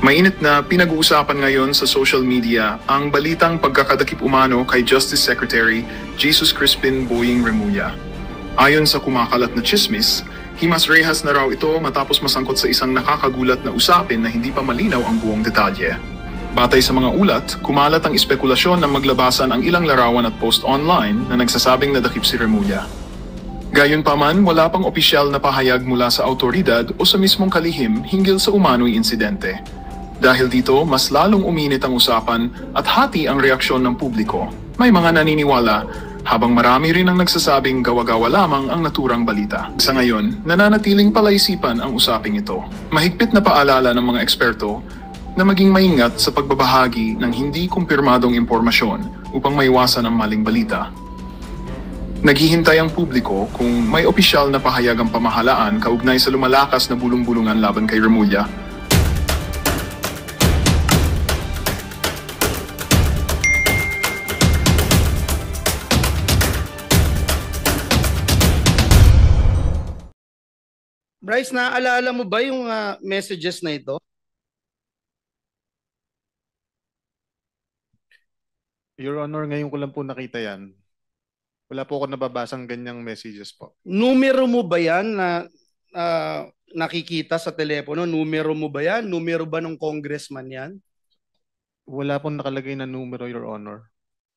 Mainit na pinag-uusapan ngayon sa social media ang balitang pagkakadakip umano kay Justice Secretary Jesus Crispin Boying Remulla. Ayon sa kumakalat na chismis, himas rehas na raw ito matapos masangkot sa isang nakakagulat na usapin na hindi pa malinaw ang buong detalye. Batay sa mga ulat, kumalat ang espekulasyon na maglabasan ang ilang larawan at post online na nagsasabing nadakip si Remulla. Gayunpaman, wala pang opisyal na pahayag mula sa autoridad o sa mismong kalihim hinggil sa umano'y insidente. Dahil dito, mas lalong uminit ang usapan at hati ang reaksyon ng publiko. May mga naniniwala, habang marami rin ang nagsasabing gawa-gawa lamang ang naturang balita. Sa ngayon, nananatiling palaisipan ang usaping ito. Mahigpit na paalala ng mga eksperto na maging maingat sa pagbabahagi ng hindi kumpirmadong impormasyon upang maiwasan ang maling balita. Naghihintay ang publiko kung may opisyal na pahayag ang pamahalaan kaugnay sa lumalakas na bulong-bulungan laban kay Remulla. Bryce, naaalala mo ba yung messages na ito? Your Honor, ngayon ko lang po nakita yan. Wala po ako nababasang ganyang messages po. Numero mo ba yan na nakikita sa telepono? Numero mo ba yan? Numero ba ng congressman yan? Wala pong nakalagay na numero, Your Honor.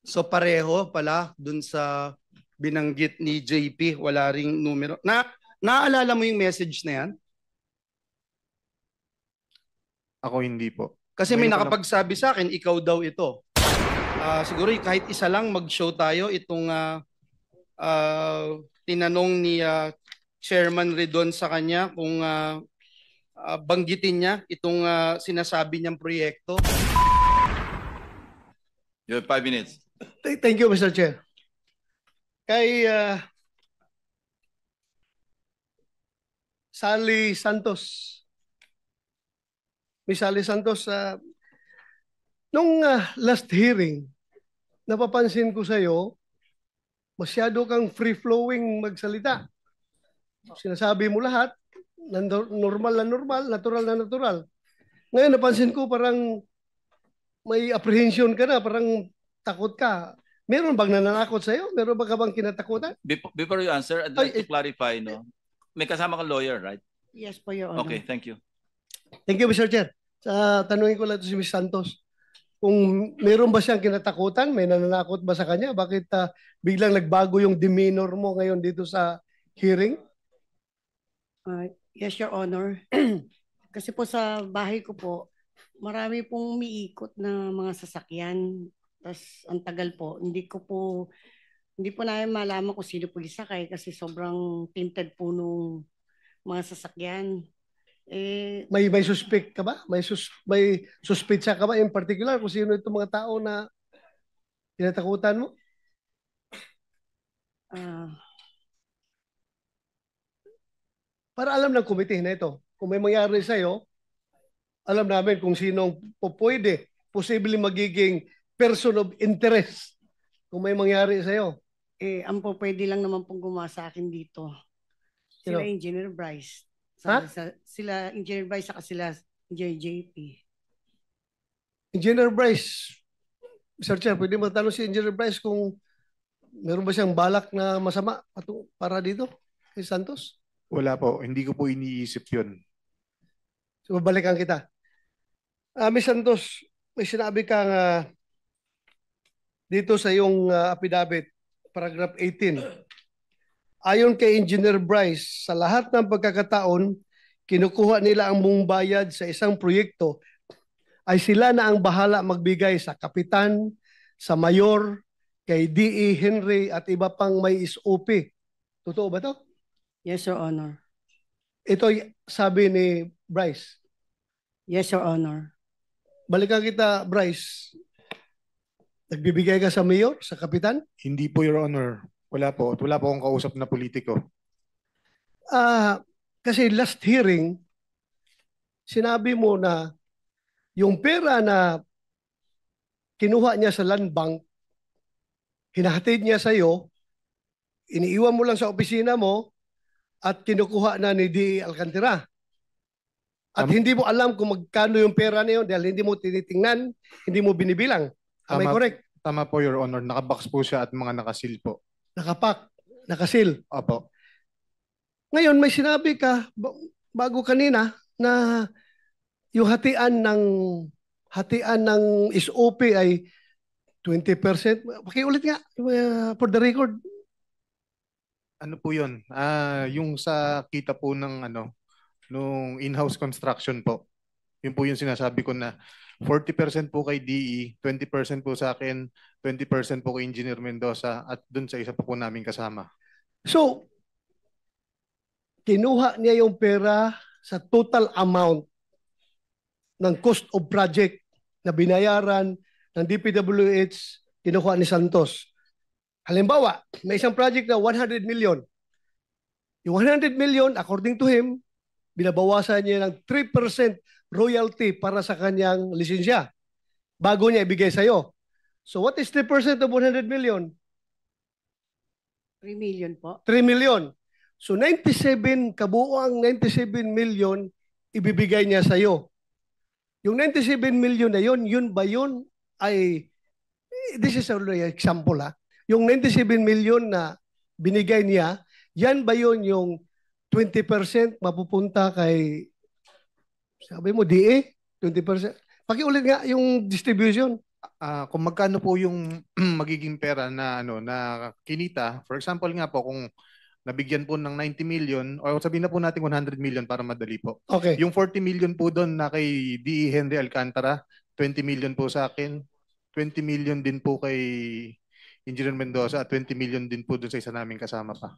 So pareho pala dun sa binanggit ni JP, wala ring numero. Naaalala mo yung message na yan? Ako hindi po. Kasi may nakapagsabi sa akin, ikaw daw ito. Siguro kahit isa lang mag-show tayo itong tinanong ni Chairman Redon sa kanya kung banggitin niya itong sinasabi niyang proyekto. You have 5 minutes. Thank you, Mr. Chair. Kay Sally Santos. Miss Sally Santos, nung last hearing, napapansin ko sa iyo, masyado kang free-flowing magsalita. Sinasabi mo lahat, normal na normal, natural na natural. Ngayon napansin ko parang may apprehension ka na, parang takot ka. Meron bang nananakot sa iyo? Meron ba ka bang kinatakutan? Before you answer, I'd like to clarify, no? May kasama kang lawyer, right? Yes po, Your Honor. Okay, thank you. Thank you, Mr. Chair. Tanungin ko lang ito si Ms. Santos. Kung meron ba siyang kinatakutan, may nananakot ba sa kanya? Bakit biglang nagbago yung demeanor mo ngayon dito sa hearing? Yes, Your Honor. Kasi po sa bahay ko po, marami pong umiikot na mga sasakyan. Tapos ang tagal po, hindi po namin malaman kung sino po isakay kasi sobrang tinted po nung mga sasakyan. May suspect ka ba? May suspitsa ka ba in particular kung sino itong mga tao na tinatakutan mo? Para alam ng komite na ito, kung may mangyari sa'yo, alam namin kung sinong pwede, posibleng magiging person of interest kung may mangyari sa'yo. Ang po pwede lang naman pong gumawa sa akin dito. Sila Engineer Bryce. Sila Engineer Bryce saka sila Engineer JP. Engineer Bryce, Mr. Chair, pwede matanong si Engineer Bryce kung meron ba siyang balak na masama para dito kay Santos? Wala po. Hindi ko po iniisip yun. So, balikan kita. Ms. Santos, may sinabi kang dito sa iyong affidavit, paragraph 18. Ayon kay Engineer Bryce, sa lahat ng pagkakataon, kinukuha nila ang buong bayad sa isang proyekto ay sila na ang bahala magbigay sa kapitan, sa mayor, kay D.E. Henry at iba pang may SOP. Totoo ba to? Yes, Your Honor. Ito sabi ni Bryce. Yes, Your Honor. Balikan kita, Bryce. Nagbibigay ka sa mayor, sa kapitan? Hindi po, Your Honor. Wala po. Wala po akong kausap na politiko. Kasi last hearing, sinabi mo na yung pera na kinuha niya sa land bank, hinahatid niya sa iyo, iniiwan mo lang sa opisina mo at kinukuha na ni D. Alcantara. At hindi mo alam kung magkano yung pera na yun dahil hindi mo tinitingnan, hindi mo binibilang. Am I correct? Tama po, Your Honor. Nakabox po siya at mga nakasil po. Nakapak, nakasil. Opo. Ngayon, may sinabi ka bago kanina na yung hatian ng SOP ay 20%. Pakiulit nga for the record. Ano po yun? Yung sa kita po ng nung in-house construction po. Yun po yung sinasabi ko na 40% po kay DE, 20% po sa akin, 20% po kay Engineer Mendoza at dun sa isa pa po namin kasama. So, kinuha niya yung pera sa total amount ng cost of project na binayaran ng DPWH, kinuha ni Santos. Halimbawa, may isang project na 100 million. Yung 100 million, according to him, binabawasan niya ng 3% royalty para sa kanyang lisensya bago niya ibigay sa'yo. So what is 3% of 100 million? 3 million po. 3 million. So 97, kabuuang 97 million ibibigay niya sa'yo. Yung 97 million na yun ba yun ay, this is only an example ha. Yung 97 million na binigay niya, yan ba yun yung 20% mapupunta kay, sabi mo, DA? 20%? Pakiulit nga yung distribution. Kung magkano po yung magiging pera na na kinita, for example nga po kung nabigyan po ng 90 million o sabihin na po natin 100 million para madali po. Okay. Yung 40 million po doon na kay DE Henry Alcantara, 20 million po sa akin, 20 million din po kay Engineer Mendoza at 20 million din po doon sa isa naming kasama pa.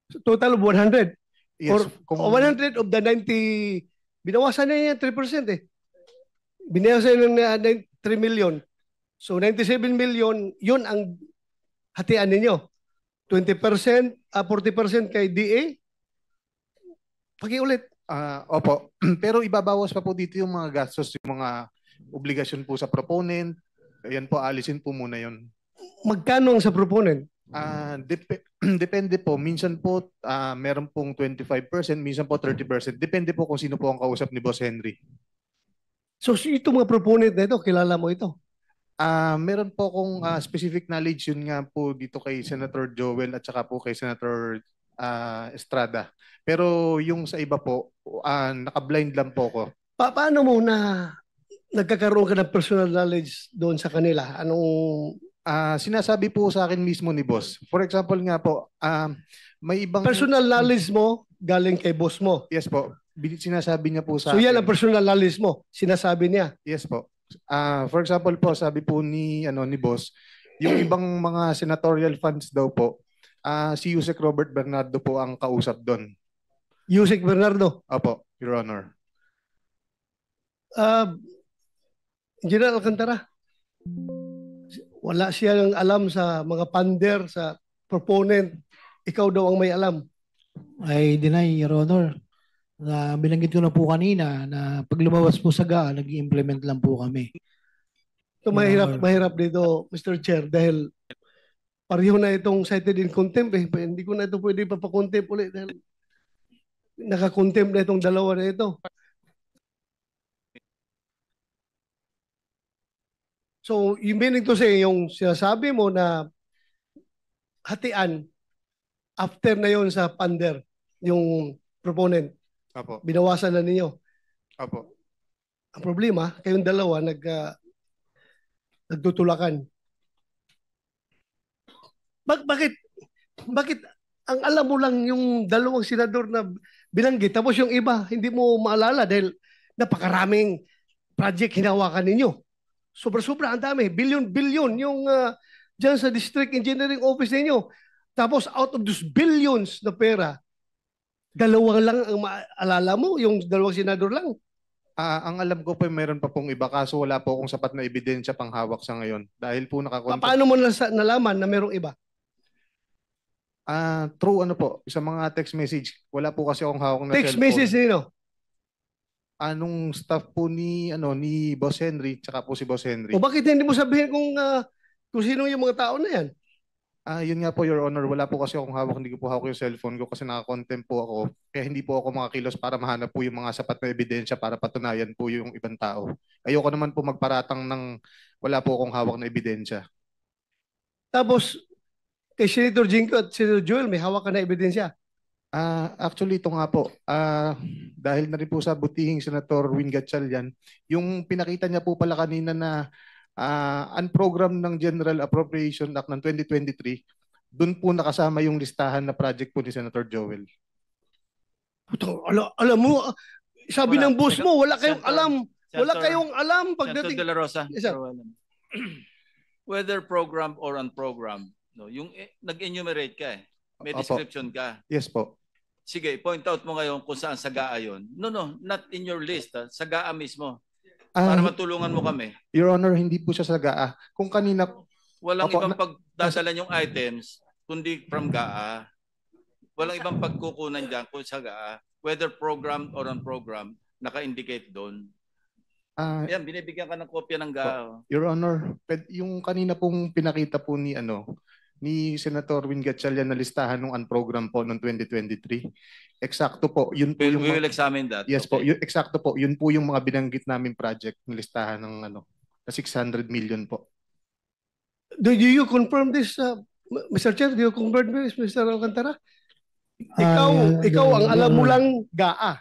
So total of 100. Yes, Or 100 of the 90, binawasan na niya 3% eh. Binawasan na 3 million. So 97 million, yun ang hatian ninyo. 20%, 40% kay DA. Pakiulit. Opo. Pero ibabawas pa po dito yung mga gastos, yung mga obligasyon po sa proponent. Ayan po, alisin po muna yun. Magkano ang sa proponent? Depende po. Minsan po, meron pong 25%, minsan po 30%. Depende po kung sino po ang kausap ni Boss Henry. So ito mga proponent na ito, kilala mo ito? Meron po akong specific knowledge yun nga po dito kay Senator Joel at saka po kay Senator Estrada. Pero yung sa iba po, naka-blind lang po ako. Paano mo na nagkakaroon ka ng personal knowledge doon sa kanila? Anong... sinasabi po sa akin mismo ni boss. For example nga po, may ibang... Personal knowledge mo galing kay boss mo? Yes po. Sinasabi niya po sa akin. So yan akin. ang personal knowledge mo? Sinasabi niya? Yes po. For example po, sabi po ni boss, yung ibang mga senatorial funds daw po, si Yusek Robert Bernardo po ang kausap doon. Yusek Bernardo? Opo, Your Honor. Engineer Alcantara, wala siyang alam sa mga pander, sa proponent. Ikaw daw ang may alam. I deny, Your Honor. Na binanggit ko na po kanina na pag lumabas po sa GA, nag-implement lang po kami. So mahirap dito, Mr. Chair, dahil pareho na itong cited in contempt. Hindi ko na ito pwede papakontempt ulit dahil nakakontempt na itong dalawa na ito. So, yung meaning to say, yung sinasabi mo na hatian, after na yon sa pander, yung proponent, Apo. binawasan na ninyo. Apo. Ang problema, kayong dalawa nagtutulakan. Bakit ang alam mo lang yung dalawang senador na binanggit, tapos yung iba, hindi mo maalala dahil napakaraming project hinawakan ninyo. Sobra-sobra, ang dami. Billion-billion yung dyan sa District Engineering Office ninyo. Tapos out of those billions na pera, dalawa lang ang maalala mo, yung dalawang senador lang. Ang alam ko po, mayroon pa pong iba kaso wala po akong sapat na ebidensya pang hawak sa ngayon. Dahil po nakakontak. Paano mo nalaman na mayroong iba? True sa mga text message. Wala po kasi akong hawak na text cellphone. Message nino? Anong staff po ni Boss Henry tsaka po si Boss Henry. O bakit hindi mo sabihin kung sino yung mga tao na yan? Yun nga po, Your Honor, wala po kasi akong hawak, hindi ko po hawak yung cellphone ko kasi naka-contempt po ako. Kaya hindi po ako makakilos para mahanap po yung mga sapat na ebidensya para patunayan po yung ibang tao. Ayoko naman po magparatang ng wala po akong hawak na ebidensya. Tapos, kay Senator Jingo at Senator Joel, may hawak ka na ebidensya. Actually, ito nga po, dahil na rin po sa butihing Senator Win Gatchalian, yung pinakita niya po pala kanina na unprogrammed ng General Appropriation Act ng 2023, doon po nakasama yung listahan na project po ni Senator Joel. Alam mo, sabi Wala. ng boss mo, wala kayong Senator- alam. Wala Senator- kayong alam Senator pagdating. De La Rosa, Yes, sir. whether program or unprogrammed, no, yung nag-enumerate ka eh. May Opo. description ka. Yes po. Sige, point out mo ngayon kung saan sagaa yun. No, not in your list. Sagaa mismo. Para matulungan mo kami. Your Honor, hindi po siya sa GAA. Kung kanina, Walang Opo, ibang pagdadala yung items kundi from GAA. Walang ibang pagkukunan dyan kung sa GAA. Whether program or unprogrammed, naka-indicate doon. Yan, binibigyan ka ng kopya ng GAA. Your Honor, yung kanina pong pinakita po ni Senator Win Gatchalian na listahan ng unprogram po noong 2023. Eksakto po, yun po We yung will examine that. yes po, Okay. eksakto po, yun po yung mga binanggit namin project ng listahan ng na 600 million po. Do you confirm this, Mr. Chair? Do you confirm this, Mr. Alcantara? Ikaw ang alam mo lang GAA.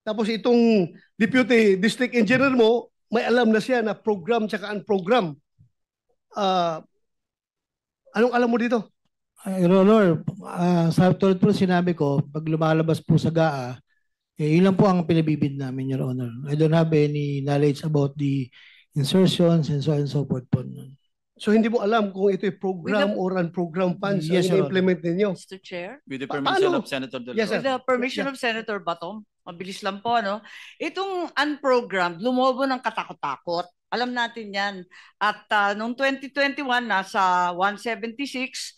Tapos itong Deputy District Engineer mo, may alam na siya na program tsaka unprogram. Anong alam mo dito? Your Honor, sa tulad po sinabi ko, pag lumalabas po sa GAA, yun lang po ang pinabibid namin, Your Honor. I don't have any knowledge about the insertions and so on and so forth po. So hindi mo alam kung ito ay program or unprogram funds Yes, ang Your Honor. implement ninyo. Mr. Chair, With the permission Paano? of Senator De La Yes, Rosa. sir. with the permission of Senator Bato, mabilis lang po, no? Itong unprogrammed, lumobo ng katakot-takot. Alam natin yan. At noong 2021, nasa 176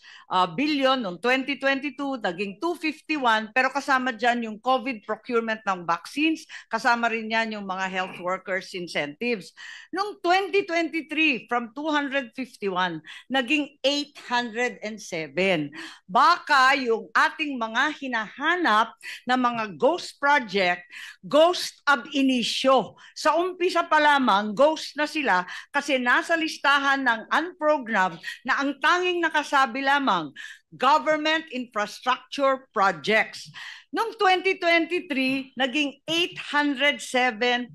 billion. Noong 2022, naging 251. Pero kasama dyan yung COVID procurement ng vaccines. Kasama rin yan yung mga health workers incentives. Noong 2023, from 251, naging 807. Baka yung ating mga hinahanap na mga ghost project, ghost ab initio. Sa umpisa pa lamang, ghost na sila kasi nasa listahan ng unprogrammed na ang tanging nakasabi lamang, government infrastructure projects. Noong 2023, naging 807.16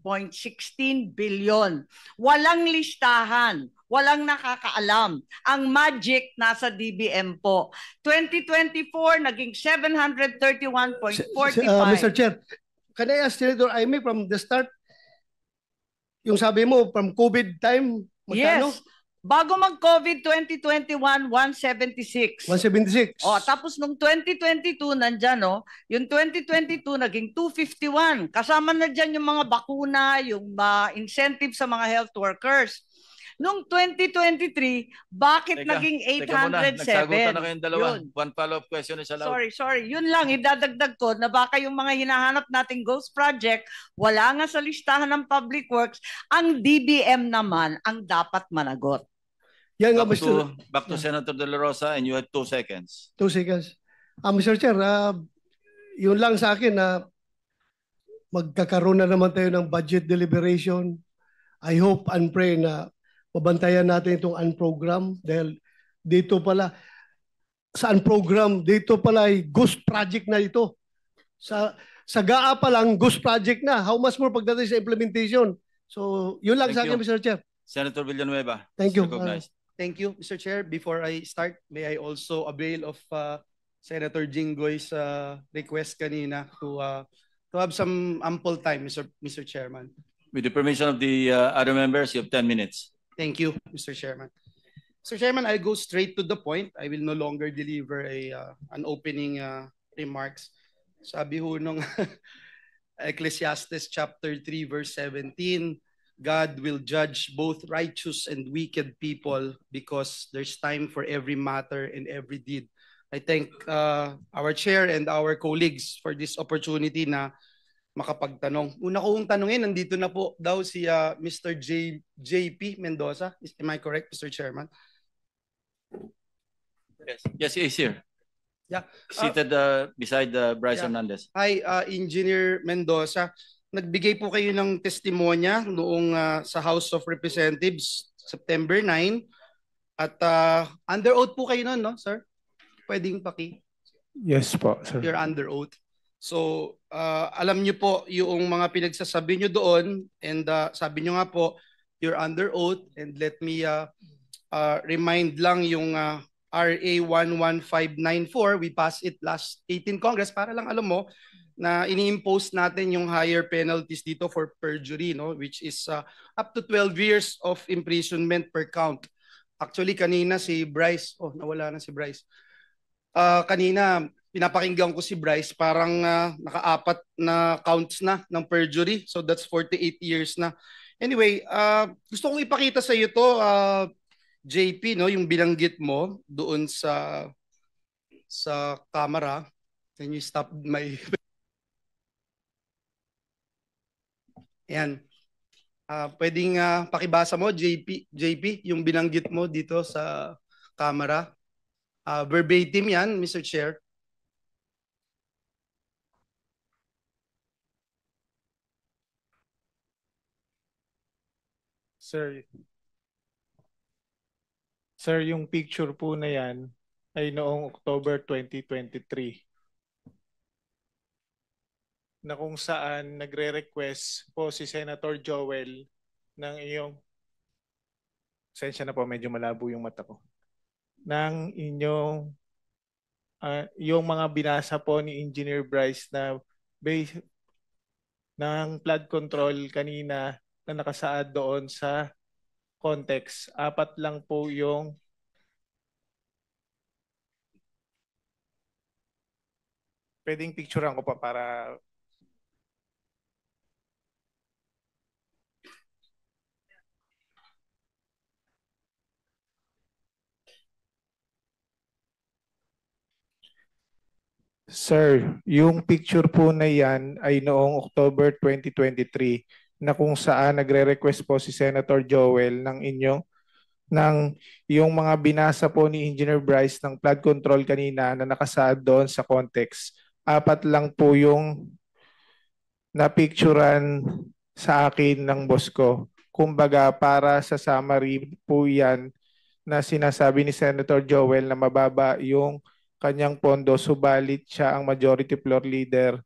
billion. Walang listahan. Walang nakakaalam. Ang magic nasa DBM po. 2024, naging 731.45. Mr. Chair, can I ask Senator Aimee from the start, yung sabi mo from COVID time, magkano? Yes. Bago mag-COVID 2021, 176. 176. Tapos nung 2022, nandyan, yung 2022 naging 251. Kasama na dyan yung mga bakuna, yung incentive sa mga health workers. Nung 2023, bakit naging Teka muna, 807? nagsagutan na kayong dalawa. Yun. One follow-up question is allowed. Sorry. Yun lang, idadagdag ko na baka yung mga hinahanap nating ghost project, wala nga sa listahan ng Public Works, ang DBM naman ang dapat managot. Yan nga, Back to Senator De La Rosa and you have 2 seconds. 2 seconds. Mr. Chair, yun lang sa akin na magkakaroon na naman tayo ng budget deliberation. I hope and pray na mabantayan natin itong unprogram dahil dito pala sa unprogram, dito pala ay ghost project na ito. Sa GAA pa lang, ghost project na. How much more pagdating sa implementation? So, yun lang Thank sa akin, you. Mr. Chair. Senator Villanueva. Thank you. Recognized. Thank you, Mr. Chair. Before I start, may I also avail of Senator Jinggoy's request kanina to have some ample time, Mr. Chairman. With the permission of the other members, you have 10 minutes. Thank you, Mr. Chairman. Mr. Chairman, I'll go straight to the point. I will no longer deliver an opening remarks. Sabi ho nung Ecclesiastes chapter 3 verse 17, God will judge both righteous and wicked people because there's time for every matter and every deed. I thank our chair and our colleagues for this opportunity na makapagtanong. Una kong tanungin, nandito na po daw si Mr. JP Mendoza. Am I correct, Mr. Chairman? Yes, he is here. Yeah. Seated beside Bryce Hernandez. Hi, Engineer Mendoza. Nagbigay po kayo ng testimonya noong sa House of Representatives September 9 at under oath po kayo noon, no, sir? Pwedeng paki. Yes po, sir. You're under oath. So, alam niyo po yung mga pinagsasabi niyo doon and sabi niyo nga po, you're under oath, and let me remind lang yung RA 11594, we passed it last 18 Congress para lang alam mo na ini-impose natin yung higher penalties dito for perjury, no, which is up to 12 years of imprisonment per count. Actually kanina si Bryce, nawala na si Bryce. Kanina pinapakinggan ko si Bryce, parang naka-4 na counts na ng perjury. So that's 48 years na. Anyway, gusto kong ipakita sa iyo to, JP, no, yung binanggit mo doon sa camera. Can you stop my... Ayan. Pwedeng pakibasa mo, JP, yung binanggit mo dito sa camera. Verbatim yan, Mr. Chair. Sir, yung picture po na yan ay noong October 2023 na kung saan nagre-request po si Senator Joel ng iyong, sensya na po, medyo malabo yung mata ko, ng inyong, yung mga binasa po ni Engineer Bryce na base ng flood control kanina na nakasaad doon sa context. 4 lang po yung pwedeng picturean ko pa para Sir, yung picture po na yan ay noong October 2023 na kung saan nagre-request po si Senator Joel ng yung mga binasa po ni Engineer Bryce ng flood control kanina na nakasaad doon sa context. 4 lang po yung napicturan sa akin ng boss ko. Kumbaga para sa summary po yan na sinasabi ni Senator Joel na mababa yung kanyang pondo, subalit siya ang majority floor leader.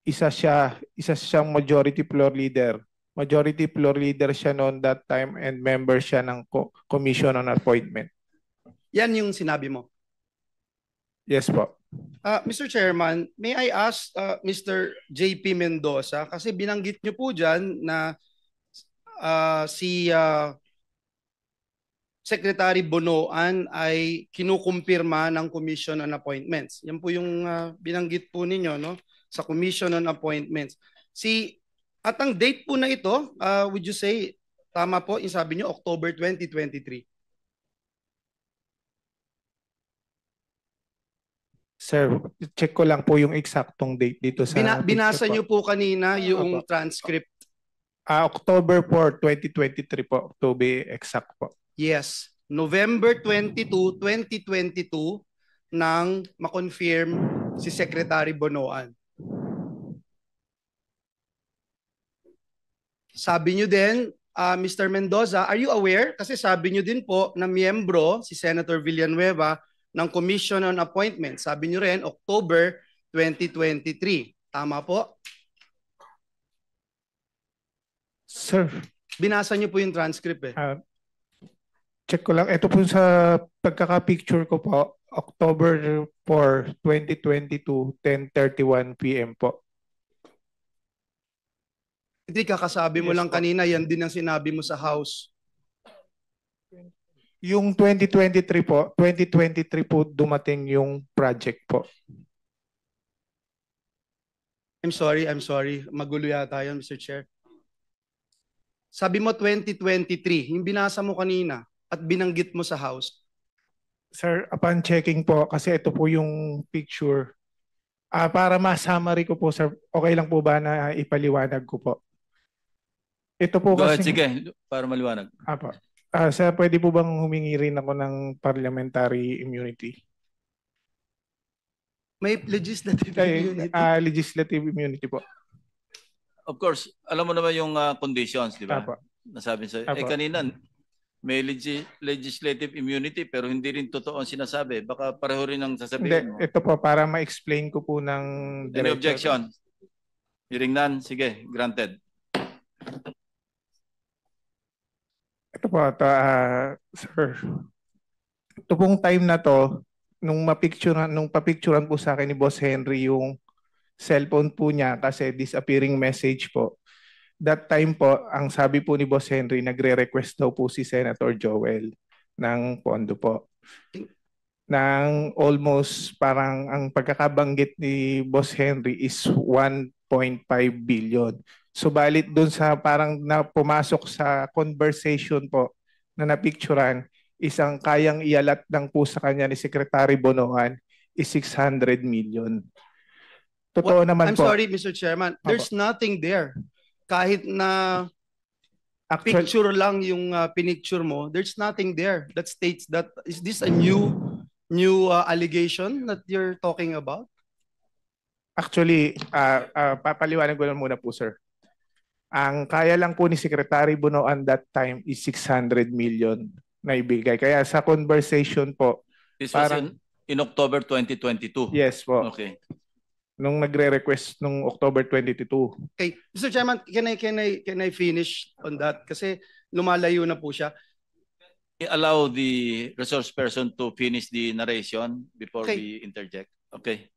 Isa siyang majority floor leader. Majority floor leader siya noon that time and member siya ng Commission on Appointment. Yan yung sinabi mo? Yes po. Mr. Chairman, may I ask Mr. JP Mendoza, kasi binanggit niyo po dyan na si Secretary Bonoan ay kinukumpirma ng Commission on Appointments. Yan po yung binanggit po ninyo, no? Sa Commission on Appointments. At ang date po na ito, would you say, tama po, yung sabi nyo, October 2023? Sir, check ko lang po yung eksaktong date dito sa... Binasa nyo po kanina yung transcript. October 4, 2023 po, to be exact po. Yes. November 22, 2022 nang ma-confirm si Secretary Bonoan. Sabi nyo din, Mr. Mendoza, are you aware? Kasi sabi nyo din po na miyembro si Senator Villanueva ng Commission on Appointments. Sabi nyo rin, October 2023. Tama po? Sir. Binasa nyo po yung transcript eh. Check ko lang. Ito po sa pagkaka-picture ko po, October 4, 2022, 10:31 p.m. po. Hindi, kakasabi mo lang kanina, yan din ang sinabi mo sa House. Yung 2023 po dumating yung project po. I'm sorry. Magulo yata yun, Mr. Chair. Sabi mo 2023, yung binasa mo kanina at binanggit mo sa House. Sir, upon checking po, kasi ito po yung picture. Para ma-summary ko po, sir, okay lang po ba na ipaliwanag ko po? Ito po Go kasi... ahead, sige, para maliwanag. Apo. Sir, pwede po bang humingi rin ako ng parliamentary immunity? May legislative immunity. Legislative immunity po. Of course, alam mo naman yung conditions, di ba? Apo. Nasabi sa Apo. kanina may legislative immunity pero hindi rin totoo ang sinasabi. Baka pareho rin ang sasabihin mo. Hindi, ito po para ma-explain ko po ng Any objection? Hearing none, sige, granted. Ito po, sir. Ito pong time na to, nung papicturean po sa akin ni Boss Henry yung cellphone po niya kasi disappearing message po. That time po, ang sabi po ni Boss Henry, nagre-request daw po si Senator Joel ng pondo po. Nang almost parang ang pagkakabanggit ni Boss Henry is 1.5 billion. Subalit doon sa parang pumasok sa conversation po na napicturean, isang kayang ialat lang po sa kanya ni Secretary Bonoan is 600 million. Totoo naman I'm po. sorry, Mr. Chairman. There's nothing there. Kahit na picture lang yung pinicture mo, there's nothing there that states that. Is this a new allegation that you're talking about? Actually, papaliwanag ko lang muna po, sir. Ang kaya lang po ni Secretary Bonoan that time is 600 million na ibigay. Kaya sa conversation po, This was in October 2022? Yes po. Okay. Nung nagre-request nung October 22. Okay, Mr. Chairman, can I finish on that? Kasi lumalayo na po siya. Allow the resource person to finish the narration before Okay. we interject. Okay.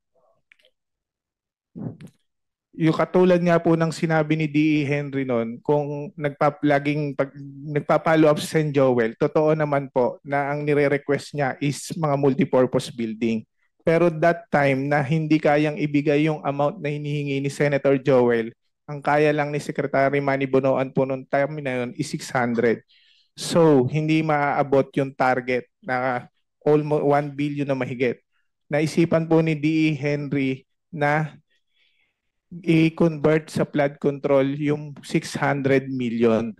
Yung katulad nga po ng sinabi ni D.E. Henry noon, kung nagpa-follow up sa St. Joel, totoo naman po na ang nire-request niya is mga multipurpose building. Pero that time na hindi kayang ibigay yung amount na hinihingi ni Senator Joel, ang kaya lang ni Secretary Manny Bonoan po noong time na yun is 600. So, hindi maaabot yung target na almost 1 billion na mahigit. Naisipan po ni D.E. Henry na i-convert sa flood control yung 600 million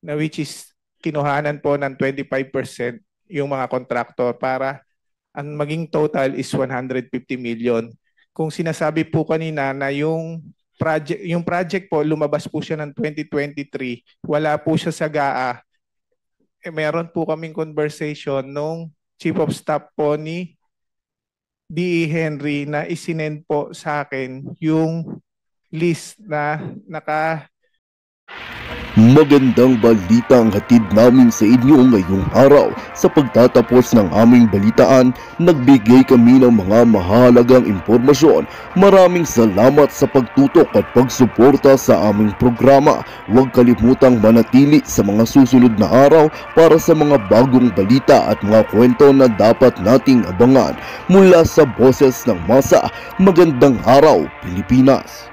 na which is kinuhanan po ng 25% yung mga kontraktor para ang maging total is 150 million. Kung sinasabi po kanina na yung project po lumabas po siya ng 2023, wala po siya sa GAA. Meron po kaming conversation nung Chief of Staff po ni D.E. Henry na isinend po sa akin yung list na Magandang balita ang hatid namin sa inyo ngayong araw. Sa pagtatapos ng aming balitaan, nagbigay kami ng mga mahalagang impormasyon. Maraming salamat sa pagtutok at pagsuporta sa aming programa. Huwag kalimutang manatili sa mga susunod na araw para sa mga bagong balita at mga kwento na dapat nating abangan. Mula sa Boses ng Masa, magandang araw, Pilipinas!